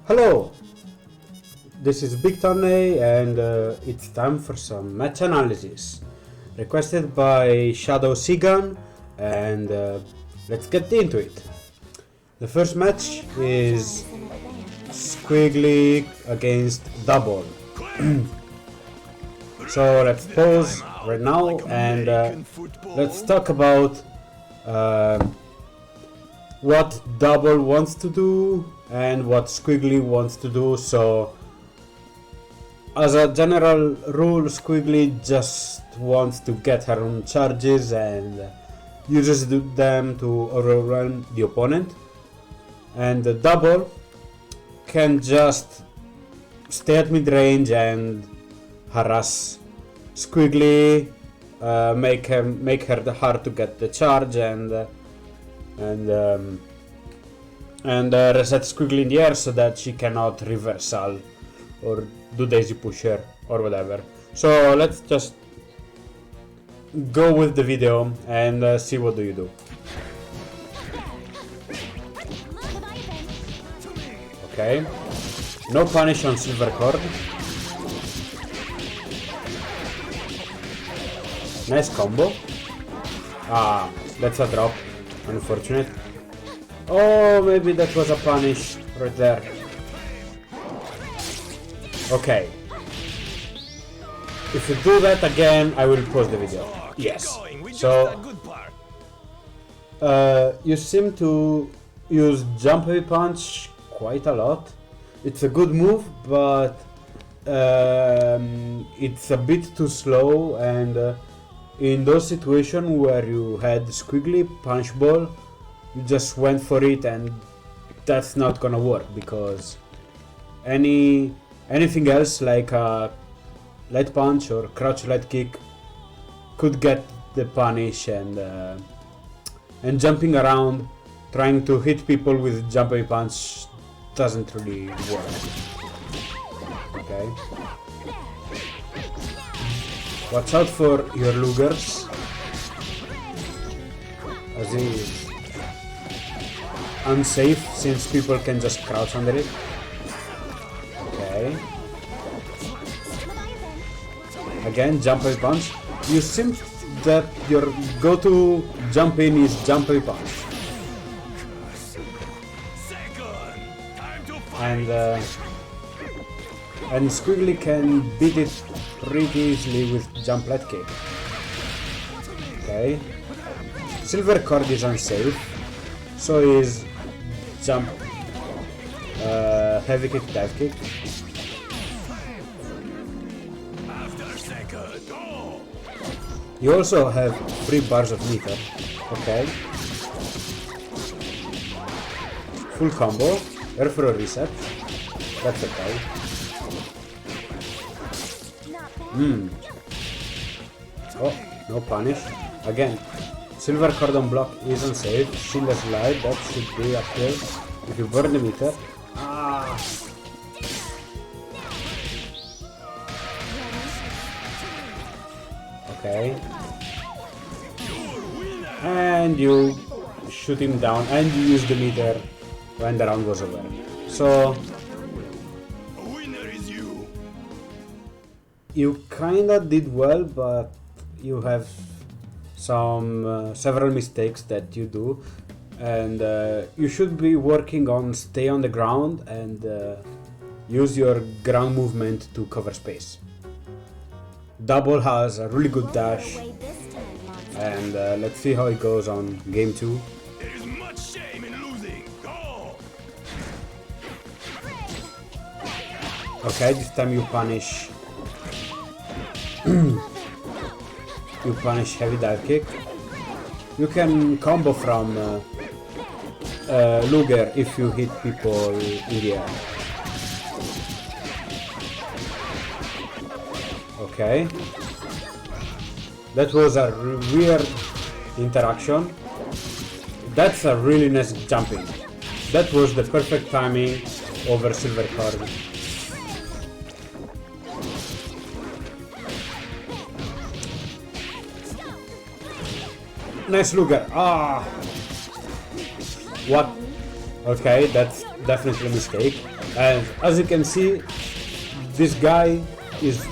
Hello, this is Bigtonney and it's time for some match analysis requested by Shadowsegun and let's get into it. The first match is Squiggly against Double. So let's pause right now and let's talk about what Double wants to do and what Squiggly wants to do. So as a general rule, Squiggly just wants to get her own charges and uses them to overwhelm the opponent, and the Double can just stay at mid-range and harass Squiggly, make her hard to get the charge and reset Squiggly in the air so that she cannot reversal or do daisy pusher or whatever. So let's just go with the video and see what do you do. Okay, no punish on Silver Cord. Nice combo. Ah, that's a drop. Unfortunate. Oh, maybe that was a punish right there. Okay. If you do that again, I will pause the video. Yes. So, you seem to use jump heavy punch quite a lot. It's a good move, but it's a bit too slow, and in those situations where you had Squiggly punch ball, you just went for it, and that's not gonna work because anything else like a light punch or crouch light kick could get the punish, and jumping around trying to hit people with jumping punch doesn't really work. Okay. Watch out for your Lugers, as he is unsafe since people can just crouch under it. Okay. Again, jump heavy punch. You seem that your go-to jump in is jump heavy punch. And Squiggly can beat it pretty easily with jump light kick. Okay. Silver Cord is unsafe, so is jump heavy kick, dive kick. You also have 3 bars of meter. Okay. Full combo. Air for a reset. That's okay. Oh, no punish. Again, Silver Cord on block is unsafe. Shield slide, that should be up here. If you burn the meter. Ah. Okay. And you shoot him down and you use the meter when the round was over. So you kinda did well, but you have several mistakes that you do, and you should be working on stay on the ground and use your ground movement to cover space. Double has a really good dash, and let's see how it goes on game 2. There is much shame in losing. Go! Okay, this time you punish you punish heavy dive kick. You can combo from Luger if you hit people in the air. Okay. That was a weird interaction. That's a really nice jumping. That was the perfect timing over Silver Cord. Nice Luger. Ah! What? Okay, definitely a mistake. And as you can see, this guy is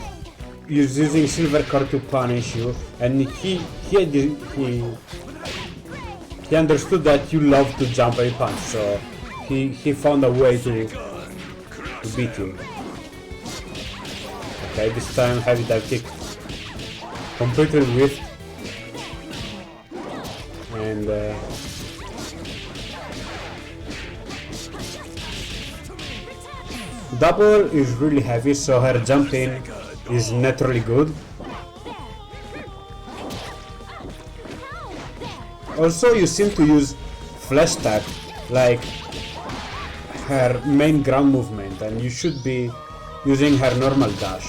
using silver cord to punish you, and he understood that you love to jump and punch, so he found a way to beat you. Okay, this time heavy dive kick completely whiffed, and double is really heavy, so her jump in is naturally good. Also, you seem to use flash tap like her main ground movement, and you should be using her normal dash.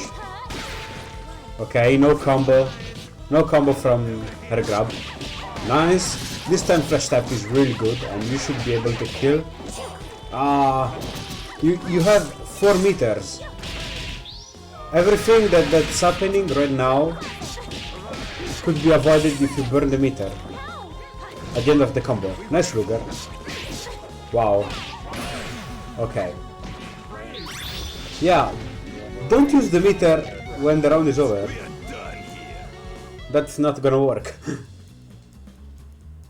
Okay, no combo from her grab. Nice. This time flash tap is really good, and you should be able to kill. You have 4 meters. Everything that's happening right now could be avoided if you burn the meter at the end of the combo. Nice Luger. Wow. Okay. Yeah, don't use the meter when the round is over. That's not gonna work.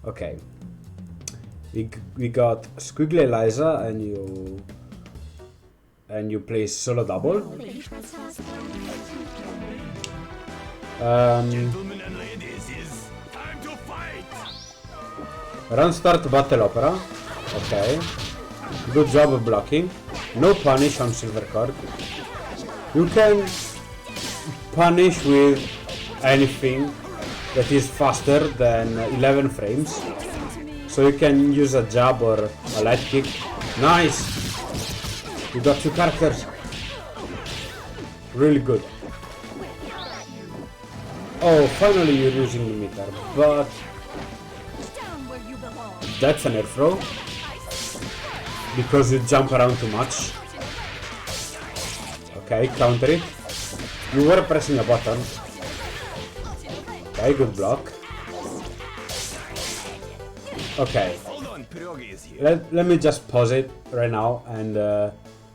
Okay. We got Squiggly Eliza, and you play solo double. Gentlemen and ladies, it's time to fight. Run start battle opera. Okay. Good job of blocking. No punish on silver card. You can punish with anything that is faster than 11 frames. So you can use a jab or a light kick. Nice! You got 2 characters. Really good. Oh, finally you're using the meter, but that's an air throw because you jump around too much. Okay, counter it. You were pressing a button. Okay, good block. Okay, let me just pause it right now, and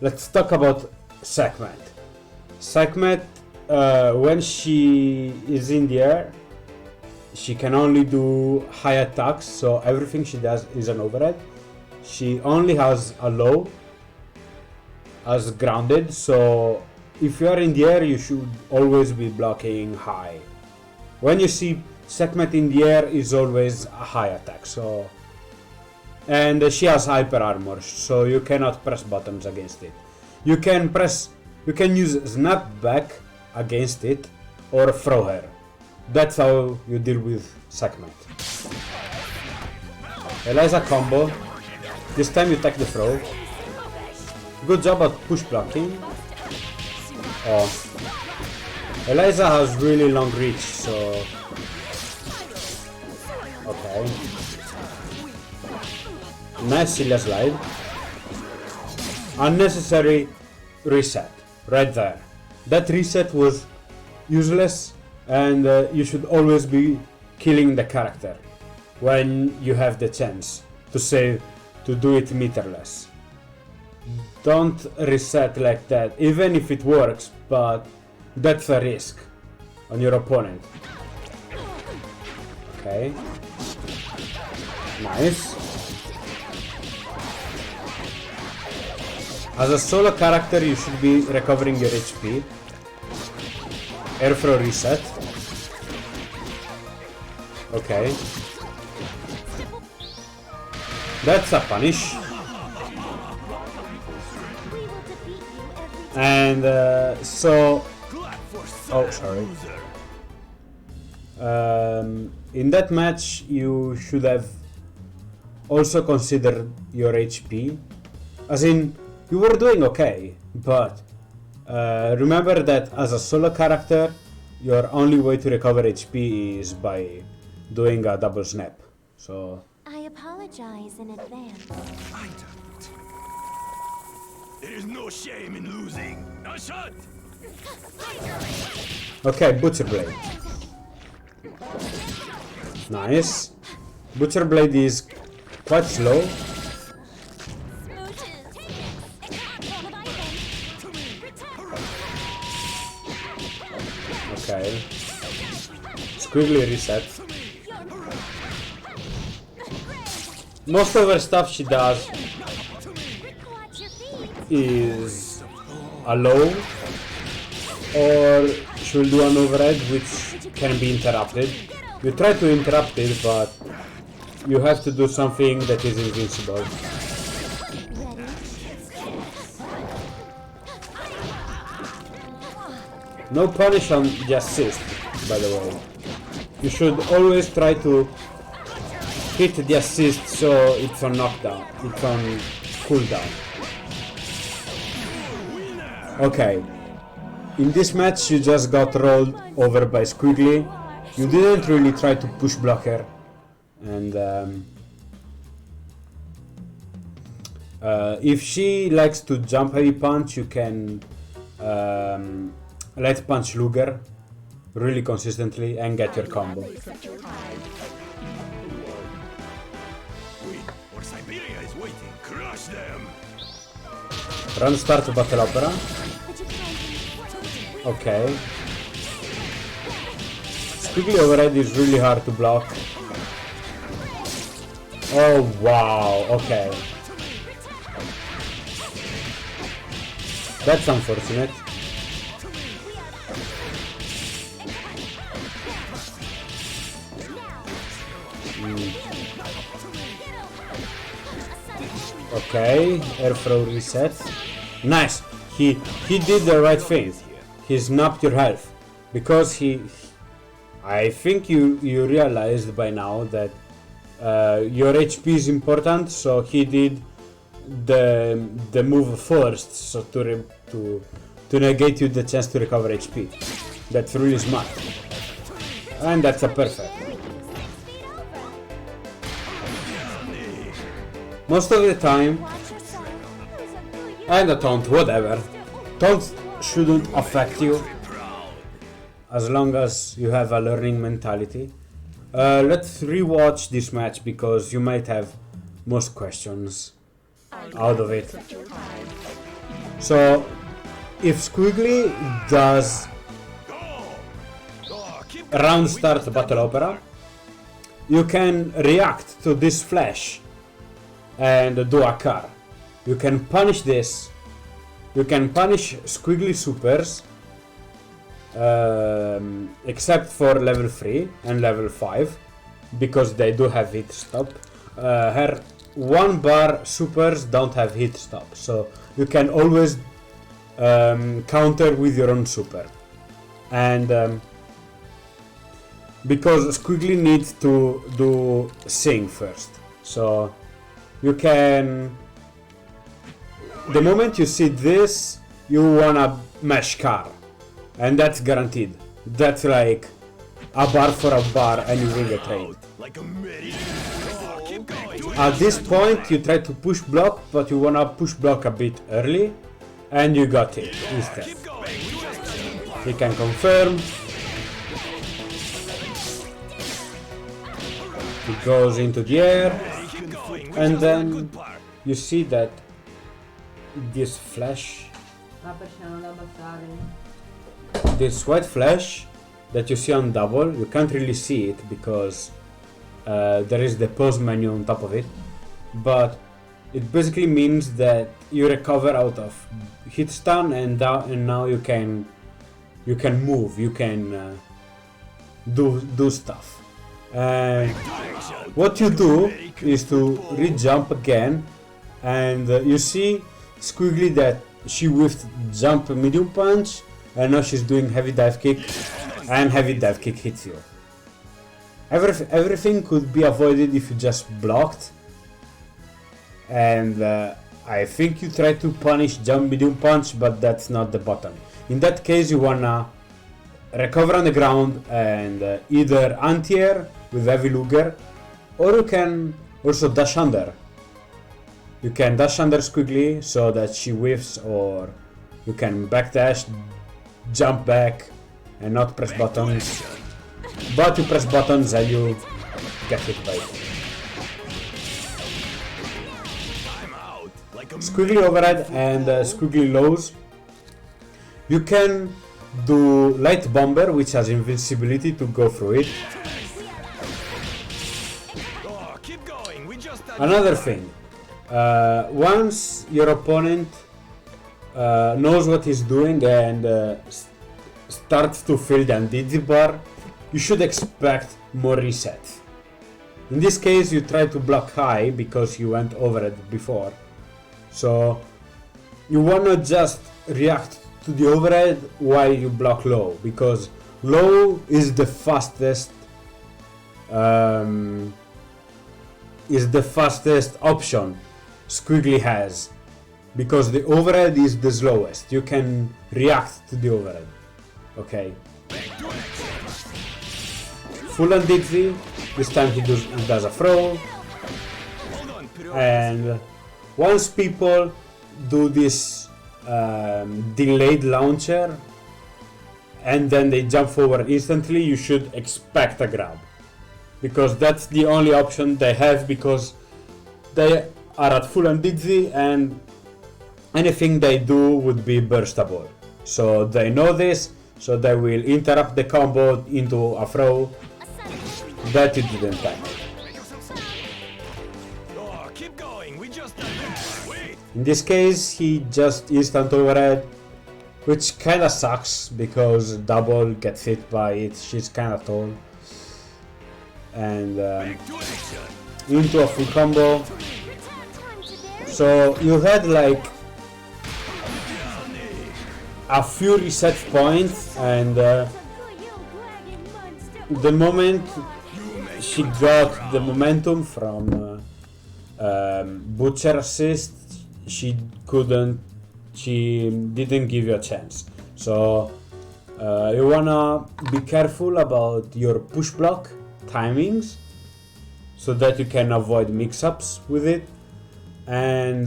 let's talk about Segment. Segment, when she is in the air, she can only do high attacks, so everything she does is an overhead. She only has a low as grounded, so if you are in the air, you should always be blocking high. When you see Segment in the air, is always a high attack, so... And she has hyper armor, so you cannot press buttons against it. You can use snap back against it, or throw her. That's how you deal with Segment. Eliza combo. This time you take the throw. Good job at push blocking. Oh. Eliza has really long reach, so... Okay. Nice Celia slide. Unnecessary reset. Right there. That reset was useless, and you should always be killing the character when you have the chance to do it meterless. Don't reset like that, even if it works, but that's a risk on your opponent. Okay. Nice. As a solo character, you should be recovering your HP. Air throw reset. Okay. That's a punish. And so... Oh, sorry. In that match, you should have also considered your HP. As in, you were doing okay, but remember that as a solo character, your only way to recover HP is by doing a double snap. So... I apologize in advance. I don't. There's no shame in losing. Now shut! Okay, Butcher Blade. Nice. Butcher Blade is quite slow. Okay. Squiggly reset. Most of her stuff she does is a low, or she'll do an overhead which can be interrupted. You try to interrupt it, but you have to do something that is invincible. No punish on the assist, by the way. You should always try to hit the assist so it's on knockdown, it's on cooldown. Okay, in this match you just got rolled over by Squiggly. You didn't really try to push block her, and if she likes to jump heavy punch, you can light punch Luger really consistently and get your combo. Wait, or Siberia is waiting. Crush them! Run start to Battle Opera. Okay. Squiggly overhead is really hard to block. Oh wow, okay. That's unfortunate. Okay, air throw reset. Nice. He did the right thing. He snapped your health because I think you realized by now that your HP is important, so he did the move first, so to negate you the chance to recover HP. That's really smart, and that's a perfect. Most of the time, and a taunt, whatever. Taunts shouldn't affect you as long as you have a learning mentality. Let's rewatch this match because you might have most questions out of it. So, if Squiggly does round start Battle Opera, you can react to this flash and do a car. You can punish this. You can punish Squiggly supers, except for level 3 and level 5, because they do have hit stop. Her 1 bar supers don't have hit stop, so you can always counter with your own super. And because Squiggly needs to do sing first, so you can. The moment you see this, you wanna mash car, and that's guaranteed. That's like a bar for a bar, and you win the trade. At this point, you try to push block, but you wanna push block a bit early, and you got it instead. You can confirm. It goes into the air, and then you see that this flash, this white flash that you see on double, you can't really see it because there is the pause menu on top of it, but it basically means that you recover out of hit stun, and now you can move, you can do stuff. And what you do is to re-jump again, and you see Squiggly that she whiffed jump medium punch, and now she's doing heavy dive kick, and heavy dive kick hits you. Everything could be avoided if you just blocked, and I think you try to punish jump medium punch, but that's not the button. In that case, you wanna recover on the ground and either anti-air with heavy Luger, or you can also dash under. You can dash under Squiggly so that she whiffs, or you can backdash, jump back, and not press buttons. But you press buttons and you get hit by it. Squiggly overhead and Squiggly lows. You can do Light Bomber, which has invincibility to go through it. Oh, keep going. We just Another thing, once your opponent knows what he's doing and starts to fill the Undead bar, you should expect more resets. In this case, you try to block high because you went over it before. So you wanna just react to the overhead while you block low, because low is the fastest option Squiggly has, because the overhead is the slowest. You can react to the overhead. Okay. Full Undead Z. This time he does a throw, and once people do this delayed launcher and then they jump forward instantly, you should expect a grab, because that's the only option they have, because they are at full Undead Z and anything they do would be burstable. So they know this, so they will interrupt the combo into a throw that you didn't time. Oh, keep going. We just wait. In this case, he just instant overhead, which kinda sucks because Double gets hit by it. She's kinda tall. And into a full combo. So you had like a few reset points, and the moment she got the momentum from Butcher assist, she didn't give you a chance. So you wanna be careful about your push block timings so that you can avoid mix-ups with it, and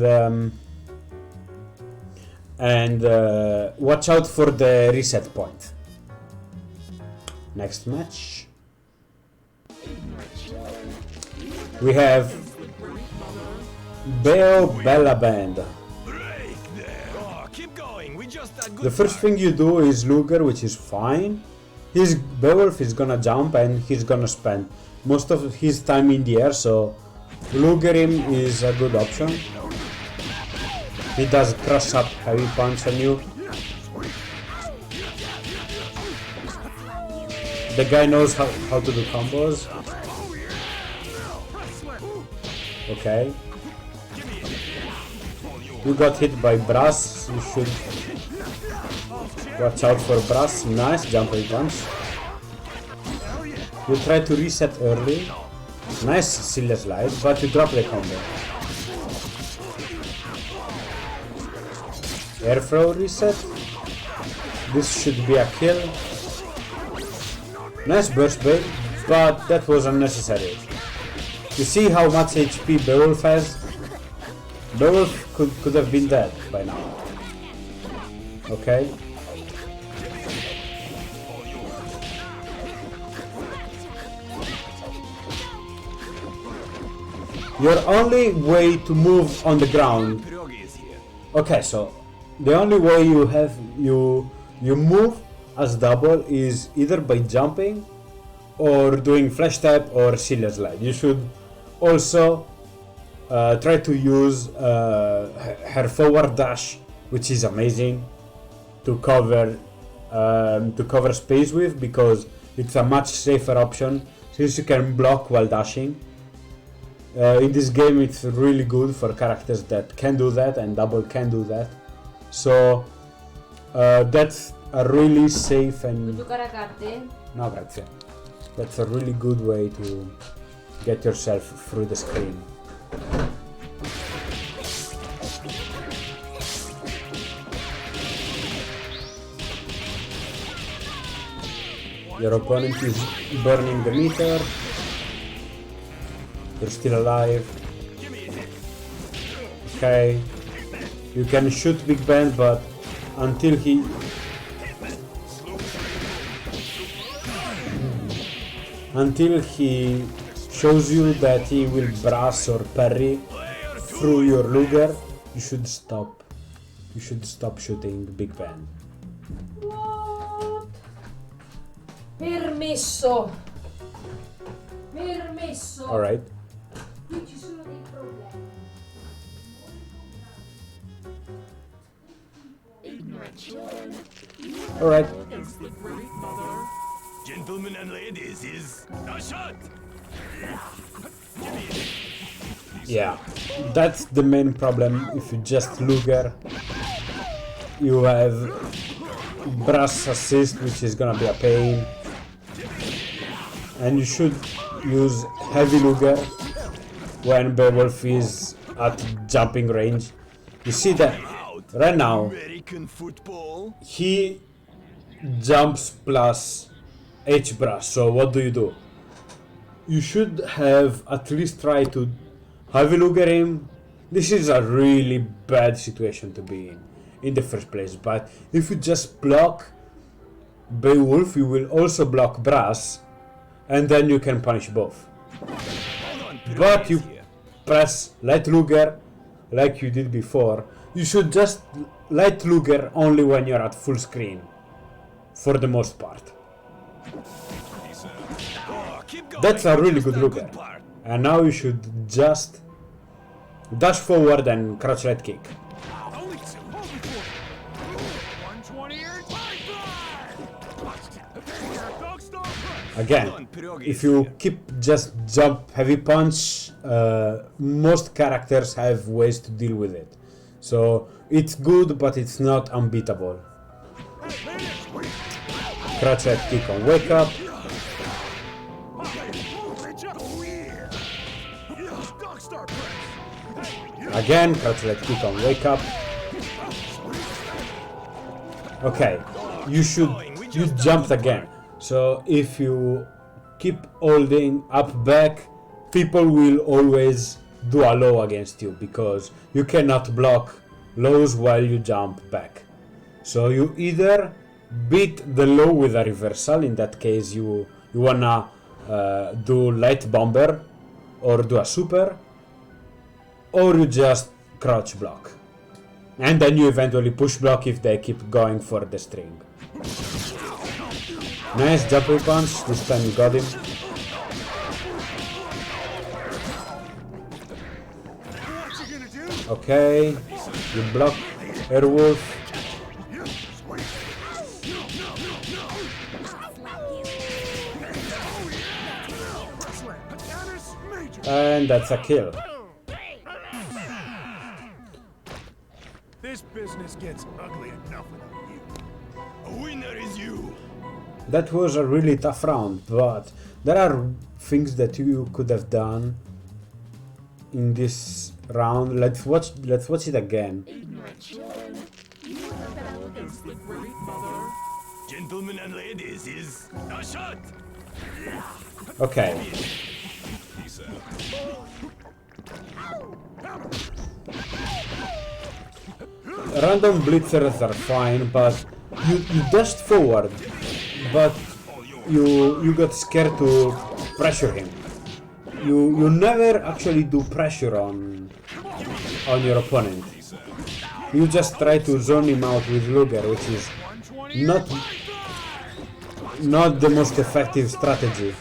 watch out for the reset point. Next match, we have Bella Band. The first thing you do is Luger, which is fine. His Beowulf is gonna jump and he's gonna spend most of his time in the air, so Luger him is a good option. He does crush up heavy punch on you. The guy knows how to do combos. Okay. You got hit by Brass, you should watch out for Brass. Nice jumping punch. You try to reset early. Nice Cilia slide, but you drop the combo. Air throw reset. This should be a kill. Nice burst bait, but that was unnecessary. You see how much HP Beowulf has? Beowulf could have been dead by now. Okay. Your only way to move on the ground. Okay, so the only way you move as Double is either by jumping or doing flash tap or Cilia slide. You should also try to use her forward dash, which is amazing, to cover space with, because it's a much safer option since you can block while dashing. In this game it's really good for characters that can do that, and Double can do that. So that's a really safe and... No, grazie. That's a really good way to get yourself through the screen. Your opponent is burning the meter. You're still alive. Okay. You can shoot Big Ben, but until he shows you that he will brass or parry through your Luger, you should stop. You should stop shooting Big Ben. Permesso! Permesso! Alright. Qui ci sono dei problemi. Alright. Gentlemen and ladies, is a shot. Yeah, that's the main problem. If you just Luger, you have brass assist, which is gonna be a pain, and you should use heavy Luger when Beowulf is at jumping range. You see that right now American football. he jumps plus H brass. So what do? You should have at least try to heavy Luger him. This is a really bad situation to be in the first place. But if you just block Beowulf, you will also block brass, and then you can punish both. But you press light Luger like you did before. You should just light Luger only when you're at full screen, for the most part. That's a really good Luger. And now you should just dash forward and crouch right kick. Again, if you keep just jump heavy punch, most characters have ways to deal with it. So it's good, but it's not unbeatable. Crouch right kick on wake up. Again, crouch right kick on wake up. Okay, you jumped again. So if you keep holding up back, people will always do a low against you because you cannot block lows while you jump back. So you either beat the low with a reversal. In that case, you wanna do light bomber or do a super, or you just crouch block, and then you eventually push block if they keep going for the string. Nice jumping punch, this time you got him. Okay, you block Airwolf. And that's a kill. This business gets ugly enough without you. A winner is you. That was a really tough round, but there are things that you could have done in this round. Let's watch it again. Gentlemen and ladies, is a shot. Okay. Random blitzers are fine, but you dashed forward, but you got scared to pressure him. You never actually do pressure on your opponent. You just try to zone him out with Luger, which is not the most effective strategy.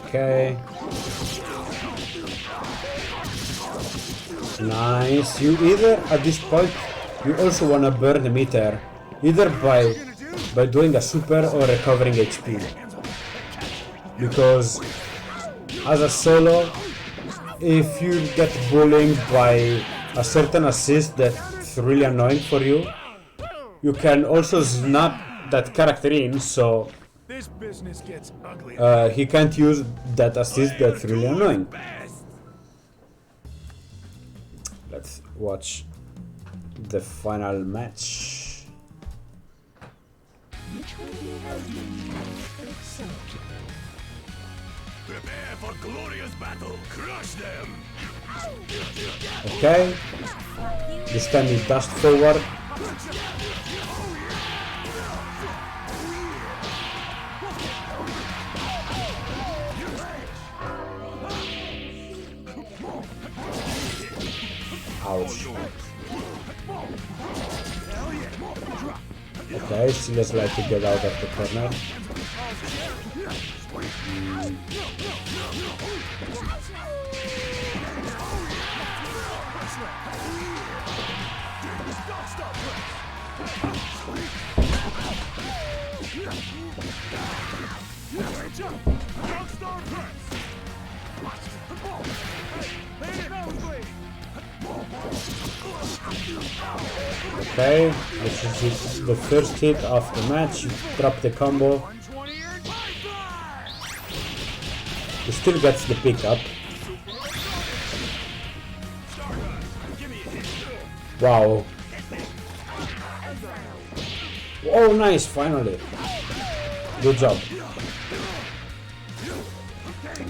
Okay. Nice. You either at this point you also wanna burn the meter, either by doing a super or recovering HP. Because as a solo, if you get bullied by a certain assist that's really annoying for you, you can also snap that character in, so he can't use that assist that's really annoying. Let's watch the final match. Prepare for glorious battle. Crush them. Okay. This time he dashed forward. Okay, still has like to get out of the corner. Okay, this is the first hit of the match. You drop the combo. He still gets the pickup. Wow. Oh, nice, finally. Good job.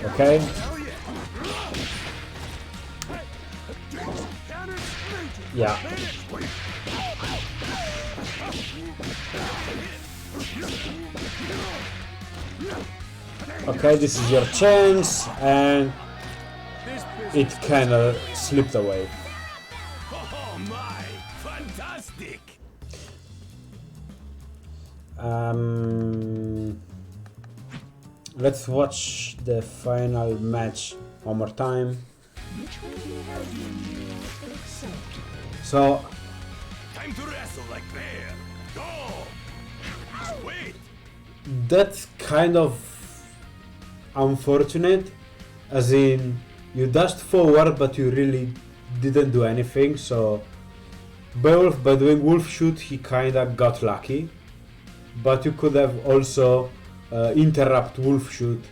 Okay. Yeah. Okay, this is your chance, and it kinda slipped away. Oh my, fantastic! Let's watch the final match one more time. So, Time to wrestle like bear. Go! Wait! that's kind of unfortunate, as in you dashed forward but you really didn't do anything. So Beowulf, by doing wolf shoot, he kinda got lucky, but you could have also interrupt wolf shoot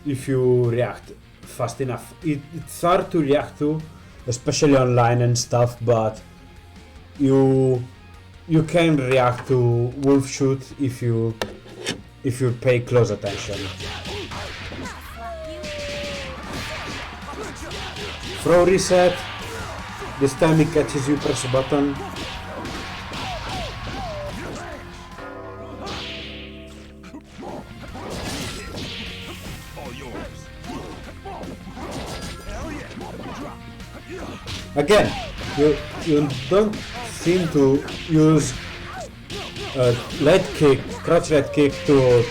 if you react fast enough. It's hard to react to, especially online and stuff, but you can react to wolf shoot if you pay close attention. Throw reset. This time he catches you, press a button. Again, you don't seem to use lead kick, crotch lead kick to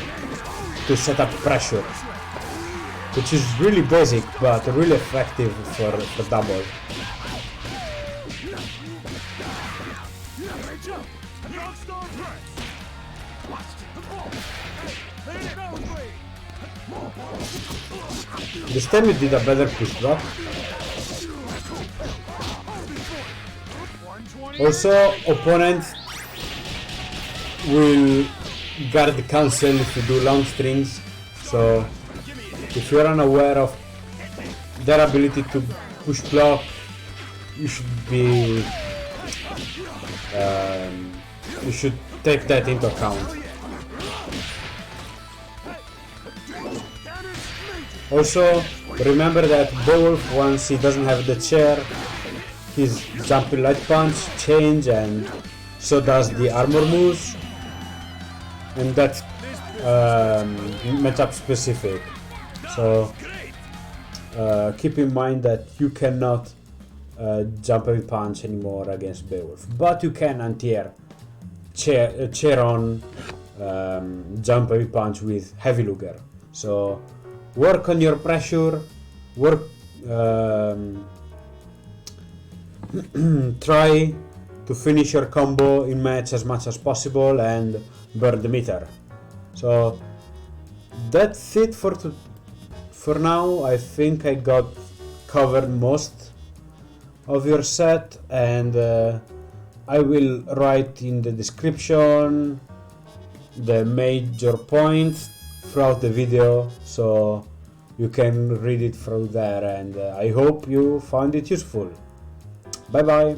set up pressure, which is really basic but really effective for double. This time you did a better push block. Also, opponents will guard the cancel if you do long strings, so if you're unaware of their ability to push block, you should be you should take that into account. Also, remember that Beowulf, once he doesn't have the chair, his jumping light punch change, and so does the armor moves, and that's matchup specific. So keep in mind that you cannot jumping punch anymore against Beowulf, but you can anti-air chair on jumping punch with heavy luger. So work on your pressure, work try to finish your combo in match as much as possible and burn the meter. So that's it for now. I think I got covered most of your set, and I will write in the description the major points throughout the video, so you can read it from there, and I hope you found it useful. Bye bye!